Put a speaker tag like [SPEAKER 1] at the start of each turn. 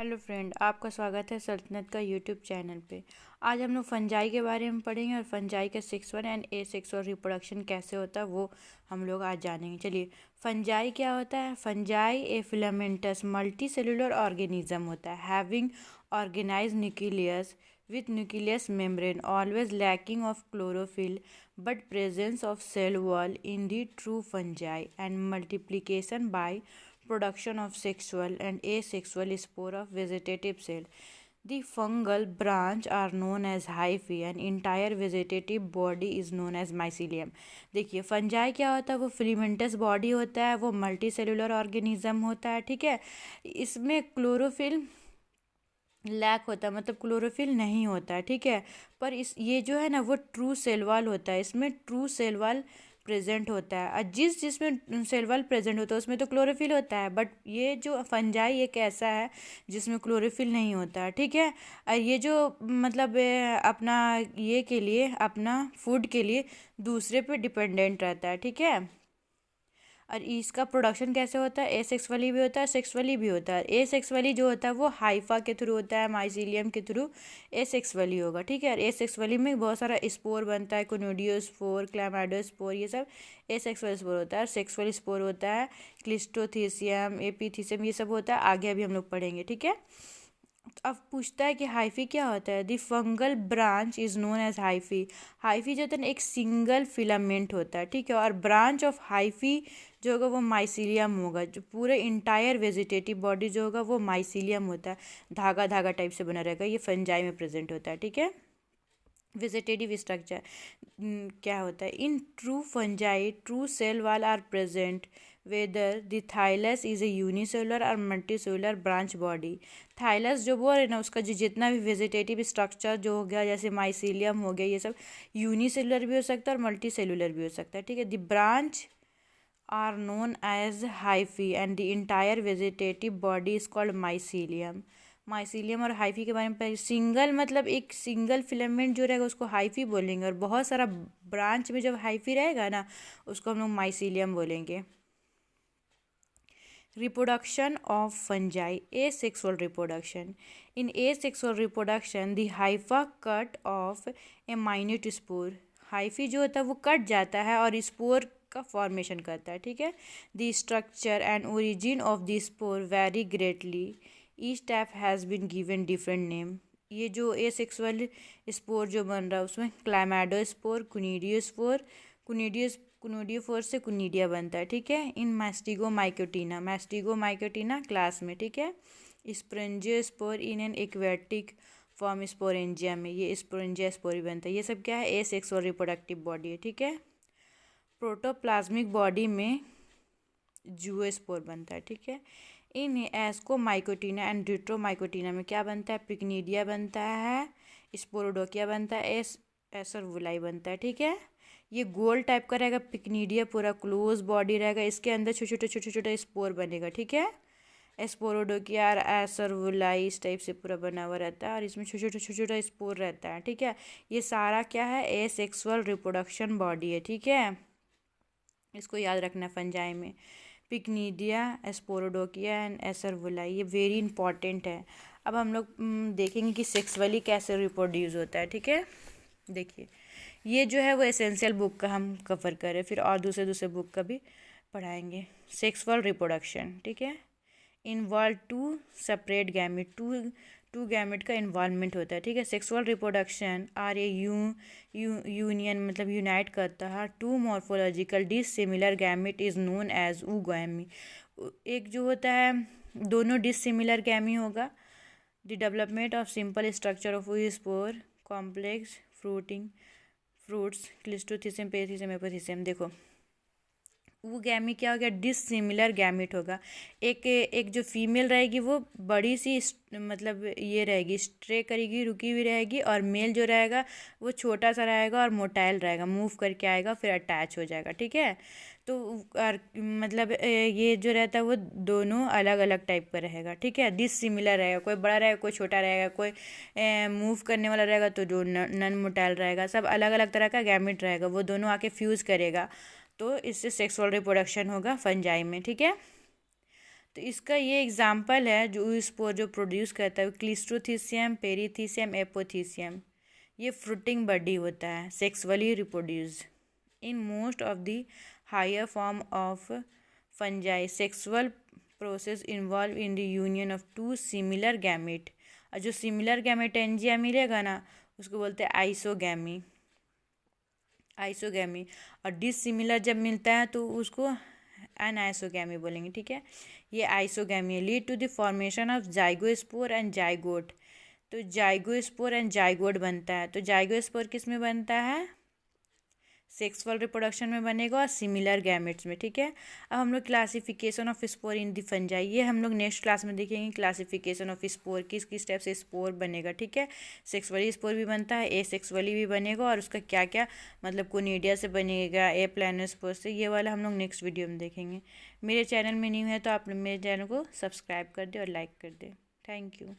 [SPEAKER 1] Hello friend, आपका स्वागत है सल्तनत का यूट्यूब चैनल पे। आज हम लोग फंजाई के बारे में पढ़ेंगे और फंजाई का sexual and A sexual reproduction कैसे होता है वो हम लोग आज जानेंगे। चलिए, फंजाई क्या होता है। Fungi a filamentous multi cellular organism होता है having organize nucleus with nucleus membrane always lacking of chlorophyll but presence of cell wall in the true fungi and multiplication by production of sexual and asexual spore of vegetative cell. The fungal branch are known as hyphae and entire vegetative body is known as mycelium. देखिए, fungi क्या होता है। वो filamentous body होता है, वो multi cellular organism होता है। ठीक है, इसमें क्लोरोफिल लैक होता है, मतलब क्लोरोफिल नहीं होता है। ठीक है, पर इस ये जो है ना वो ट्रू सेल वॉल होता है। इसमें ट्रू सेल वॉल प्रेजेंट होता है और जिसमें सेल वॉल प्रेजेंट होता है उसमें तो क्लोरोफिल होता है। बट ये जो फंजाई एक ऐसा है जिसमें क्लोरोफिल नहीं होता है। ठीक है, और ये जो मतलब अपना ये के लिए अपना फूड के लिए दूसरे पे डिपेंडेंट रहता है। ठीक है, और इसका प्रोडक्शन कैसे होता है। ए सेक्सुअली भी होता है, सेक्सुअली भी होता है। ए सेक्सुअली जो होता है वो हाइफा के थ्रू होता है, माइसीलियम के थ्रू ए सेक्सुअली होगा। ठीक है, और ए सेक्सुअली में बहुत सारा स्पोर बनता है, कोनिडियोस्पोर, क्लैमाइडोस्पोर, ये सब ए सेक्सुअल स्पोर होता है। सेक्सुअल स्पोर होता है क्लिस्टोथीसियम, एपीथीसियम, ये सब होता है। आगे अभी हम लोग पढ़ेंगे। ठीक है, अब पूछता है कि हाइफी क्या होता है। The fungal branch is known as hyphae. Hyphae जो होता है ना एक सिंगल फिलामेंट होता है। ठीक है, और ब्रांच ऑफ हाइफी जो होगा वो माइसीलियम होगा। जो पूरे इंटायर वेजिटेटिव बॉडी जो होगा वो माइसीलियम होता है, धागा धागा टाइप से बना रहेगा। ये फंजाई में प्रेजेंट होता है। ठीक है, वेजिटेटिव स्ट्रक्चर क्या होता है। In true fungi true cell wall are present whether the thallus is a unicellular और मल्टीसेलुलर ब्रांच बॉडी। थाइलस जो वो है ना उसका जो जितना भी वेजिटेटिव स्ट्रक्चर जो हो गया, जैसे माइसीलियम हो गया, ये सब यूनिसेलुलर भी हो सकता है और मल्टी सेलुलर भी हो सकता है। ठीक है, the branch are known as hyphae and the entire vegetative body is called mycelium. Mycelium और हाइफी के बारे में सिंगल मतलब एक सिंगल फिलामेंट जो रहेगा उसको हाइफी बोलेंगे, और बहुत सारा ब्रांच में जब हाइफी रहेगा ना उसको हम लोग माइसीलियम बोलेंगे। Reproduction of fungi, asexual reproduction. In asexual reproduction, the hypha cut off a minute spore. Hyphae जो होता है वो कट जाता है और स्पोर का फॉर्मेशन करता है। ठीक है, the structure and origin of the spore very greatly. Each type has been given different name. ये जो एसेक्सुअल स्पोर जो बन रहा है उसमें क्लैमाइडोस्पोर, कुनिडियोस्पोर, कुनिडियोफोर से कुनिडिया बनता है। ठीक है, इन मैस्टिगोमाइकोटिना क्लास में। ठीक है, sporangiospore in an aquatic form sporangia में ये स्पोरेंजियोस्पोर बनता है। ये सब क्या है, एसेक्सुअल रिप्रोडक्टिव बॉडी है। ठीक है, प्रोटोप्लाज्मिक बॉडी में जूओस्पोर बनता है। ठीक है, इन एस्कोमाइकोटिना एंड ड्यूट्रोमाइकोटिना में क्या बनता है, पिक्निडिया बनता है, स्पोरोडोकिया बनता है, एसरवुलाई बनता है। ठीक है, ये गोल टाइप का रहेगा, पिक्निडिया पूरा क्लोज बॉडी रहेगा, इसके अंदर छोटे छोटे छोटे छोटे स्पोर बनेगा। ठीक है, स्पोरोडोकिया और एसरवुलाई इस टाइप से पूरा बना हुआ रहता है और इसमें छोटे छोटे छोटे छोटे स्पोर रहता है। ठीक है, ये सारा क्या है, एसेक्सुअल रिप्रोडक्शन बॉडी है। ठीक है, इसको याद रखना फंजाई में पिक्निडिया, स्पोरोडोकिया एंड एसरवुलाई, ये वेरी इंपॉर्टेंट है। अब हम लोग देखेंगे कि सेक्सुअली कैसे रिप्रोड्यूस होता है। ठीक है, देखिए ये जो है वो एसेंशियल बुक का हम कवर करें, फिर और दूसरे दूसरे बुक का भी पढ़ाएंगे। सेक्सुअल रिप्रोडक्शन, ठीक है, involve two separate gamete, two gamete का इन्वॉल्वमेंट होता है। ठीक है, sexual reproduction are a union मतलब यूनाइट करता है two morphological dissimilar gamete is known as oogamy. एक जो होता है दोनों डिसिमिलर गैमी होगा। The development of simple structure of spore complex fruits cleistothecium, perithecium, apothecium. देखो वो गैमी क्या हो गया, डिसिमिलर गैमिट होगा। एक जो फीमेल रहेगी वो बड़ी सी मतलब ये रहेगी, स्ट्रे करेगी, रुकी हुई रहेगी, और मेल जो रहेगा वो छोटा सा रहेगा और मोटाइल रहेगा, मूव करके आएगा फिर अटैच हो जाएगा। ठीक है, तो मतलब ये जो रहता है वो दोनों अलग अलग टाइप का रहेगा। ठीक है, डिसिमिलर रहेगा, कोई बड़ा रहेगा कोई छोटा रहेगा, कोई मूव करने वाला रहेगा तो जो नन मोटाइल रहेगा, सब अलग अलग तरह का गैमिट रहेगा, वो दोनों आके फ्यूज़ करेगा, तो इससे सेक्सुअल रिप्रोडक्शन होगा फंजाई में। ठीक है, तो इसका ये एग्जाम्पल है जो स्पोर जो प्रोड्यूस करता है क्लिस्ट्रोथीसियम, पेरीथीसियम, एपोथीसियम। ये फ्रूटिंग बॉडी होता है, sexually reproduced. In most of the higher form of fungi sexual process involve in the union of two similar gamete. और जो सिमिलर गैमेटेंजिया मिलेगा ना उसको बोलते हैं आइसोगैमी। आइसोगैमी। और डिसिमिलर जब मिलता है तो उसको एनाइसोगैमी बोलेंगे, ठीक है। ये isogamy lead to the formation of zygospore and zygote. तो जाइगोस्पोर एंड जाइगोट बनता है। तो जाइगोस्पोर किस में बनता है? सेक्सुअल रिप्रोडक्शन में बनेगा और सिमिलर गैमेट्स में, ठीक है। अब हम लोग classification of spore in the fungi, ये हम लोग नेक्स्ट क्लास में देखेंगे। क्लासिफिकेशन ऑफ स्पोर, किस किस टाइप से स्पोर बनेगा, ठीक है। सेक्सुअली स्पोर भी बनता है, ए सेक्सुअली भी बनेगा, और उसका क्या क्या मतलब कोनिडिया से बनेगा, ए प्लानोस्पोर से, ये वाला हम लोग नेक्स्ट वीडियो में देखेंगे। मेरे चैनल में न्यू है तो आप मेरे चैनल को सब्सक्राइब कर दे और लाइक कर दे। Thank you.